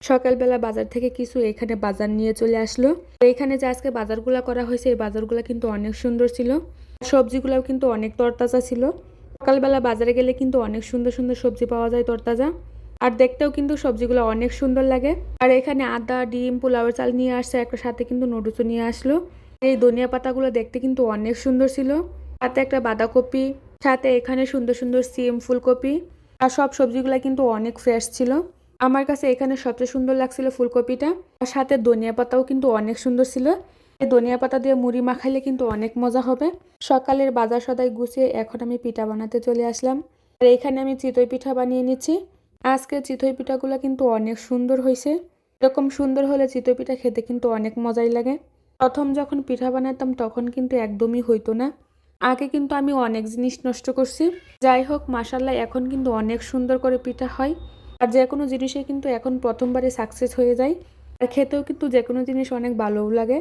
সকালবেলা বাজার থেকে কিছু এখানে বাজার নিয়ে চলে আসলো। এখানে যে আজকে বাজারগুলো করা হয়েছে এই বাজারগুলো কিন্তু অনেক সুন্দর ছিল। সবজিগুলোও কিন্তু অনেক তরতাজা ছিল। সকালবেলা বাজারে গেলে কিন্তু অনেক সুন্দর সুন্দর সবজি পাওয়া যায় তরতাজা। আর দেখতেও কিন্তু সবজিগুলো অনেক সুন্দর লাগে। আর এখানে আদা, ডিম, পোলাওয়ের চাল নিয়ে আসছে, একটা সাথে কিন্তু নুডলসও নিয়ে আসলো। এই ধনিয়া পাতাগুলো দেখতে কিন্তু অনেক সুন্দর ছিল। সাথে একটা বাঁধাকপি, সাথে এখানে সুন্দর সুন্দর সিম, ফুলকপি। আর সব সবজিগুলো কিন্তু অনেক ফ্রেশ ছিল। আমার কাছে এখানে সবচেয়ে সুন্দর লাগছিল ফুলকপিটা। আর সাথে ধনিয়া পাতাও কিন্তু অনেক সুন্দর ছিল। এই ধনিয়া পাতা দিয়ে মুড়ি মাখাইলে কিন্তু অনেক মজা হবে। সকালের বাজার সদাই গুছিয়ে এখন আমি পিঠা বানাতে চলে আসলাম। আর এখানে আমি চিতই পিঠা বানিয়ে নিচ্ছি। আজকে চিতই পিঠাগুলো কিন্তু অনেক সুন্দর হয়েছে। এরকম সুন্দর হলে চিতই পিঠা খেতে কিন্তু অনেক মজাই লাগে। প্রথম যখন পিঠা বানাতাম তখন কিন্তু একদমই হইতো না। আগে কিন্তু আমি অনেক জিনিস নষ্ট করছি। যাই হোক, মাশাআল্লাহ এখন কিন্তু অনেক সুন্দর করে পিঠা হয়। আর যে কোনো জিনিসে কিন্তু এখন প্রথমবারে সাকসেস হয়ে যায়। আর খেতেও কিন্তু যে কোনো জিনিস অনেক ভালোও লাগে।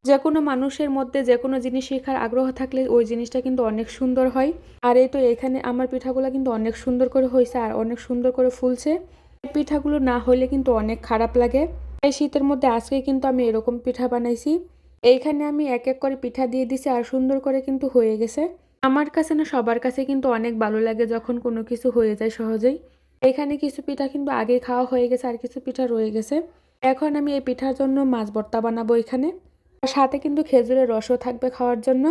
যে কোনো মানুষের মধ্যে যে কোনো জিনিস শেখার আগ্রহ থাকলে ওই জিনিসটা কিন্তু অনেক সুন্দর হয়। আর এই তো এখানে আমার পিঠাগুলো কিন্তু অনেক সুন্দর করে হয়েছে আর অনেক সুন্দর করে ফুলছে। পিঠাগুলো না হলে কিন্তু অনেক খারাপ লাগে। এই শীতের মধ্যে আজকে কিন্তু আমি এরকম পিঠা বানাইছি। এইখানে আমি এক এক করে পিঠা দিয়ে দিছি আর সুন্দর করে কিন্তু হয়ে গেছে। আমার কাছে না সবার কাছে কিন্তু অনেক ভালো লাগে যখন কোনো কিছু হয়ে যায় সহজেই। এখানে কিছু পিঠা কিন্তু আগে খাওয়া হয়ে গেছে আর কিছু পিঠা রয়ে গেছে। এখন আমি এই পিঠার জন্য মাছ ভর্তা বানাবো এখানে। আর সাথে কিন্তু খেজুরের রসও থাকবে খাওয়ার জন্য।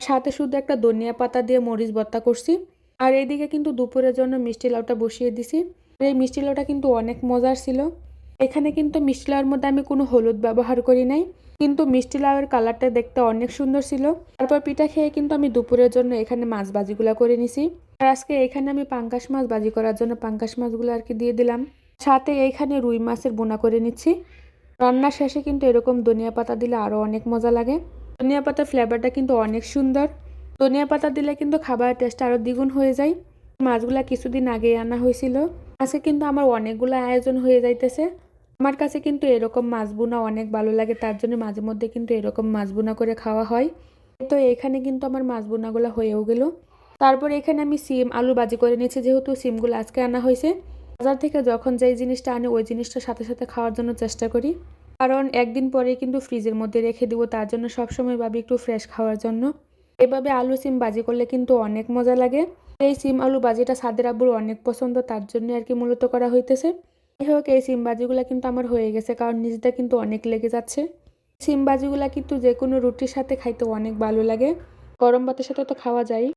সাথে শুধু একটা ধনিয়া পাতা দিয়ে মরিচ ভর্তা করছি। আর এইদিকে কিন্তু দুপুরের জন্য মিষ্টি লাউটা বসিয়ে দিছি। এই মিষ্টি লাউটা কিন্তু অনেক মজার ছিল। এখানে কিন্তু মিষ্টি লাউয়ের মধ্যে আমি কোনো হলুদ ব্যবহার করি নাই, কিন্তু মিষ্টি লাউয়ের কালারটা দেখতে অনেক সুন্দর ছিল। তারপর পিঠা খেয়ে কিন্তু আমি দুপুরের জন্য এখানে মাছ ভাজিগুলা করে নিছি। আর আজকে এখানে আমি পাঙ্গাস মাছ ভাজি করার জন্য পাঙ্গাস মাছগুলো আর কি দিয়ে দিলাম। সাথে এইখানে রুই মাছের বোনা করে নিচ্ছি। রান্নার শেষে কিন্তু এরকম ধনিয়া পাতা দিলে আরও অনেক মজা লাগে। ধনিয়া পাতার ফ্লেভারটা কিন্তু অনেক সুন্দর। ধনিয়া পাতা দিলে কিন্তু খাবারের টেস্ট আরও দ্বিগুণ হয়ে যায়। মাছগুলা কিছুদিন আগে আনা হয়েছিল। আজকে কিন্তু আমার অনেকগুলো আয়োজন হয়ে যাইতেছে। আমার কাছে কিন্তু এরকম মাছ বোনা অনেক ভালো লাগে, তার জন্য মাঝে মধ্যে কিন্তু এরকম মাছ বোনা করে খাওয়া হয়। তো এখানে কিন্তু আমার মাছ বোনাগুলো হয়েও গেল। তারপর এখানে আমি সিম আলু ভাজি করে নিয়েছি, যেহেতু সিমগুলো আজকে আনা হয়েছে। বাজার থেকে যখন যেই জিনিসটা আনি ওই জিনিসটা সাথে সাথে খাওয়ার জন্য চেষ্টা করি, কারণ একদিন পরে কিন্তু ফ্রিজের মধ্যে রেখে দিব, তার জন্য সবসময় ভাবি একটু ফ্রেশ খাওয়ার জন্য। এভাবে আলু সিম ভাজি করলে কিন্তু অনেক মজা লাগে। এই সিম আলু ভাজিটা সাদের আব্বুর অনেক পছন্দ, তার জন্য আর কি মূলত করা হইতেছে। যাই হোক, এই সিম ভাজিগুলো কিন্তু আমার হয়ে গেছে, কারণ নিজটা কিন্তু অনেক লেগে যাচ্ছে। সিম ভাজিগুলা কিন্তু যে কোনো রুটির সাথে খাইতে অনেক ভালো লাগে। গরম ভাতের সাথে তো খাওয়া যায়।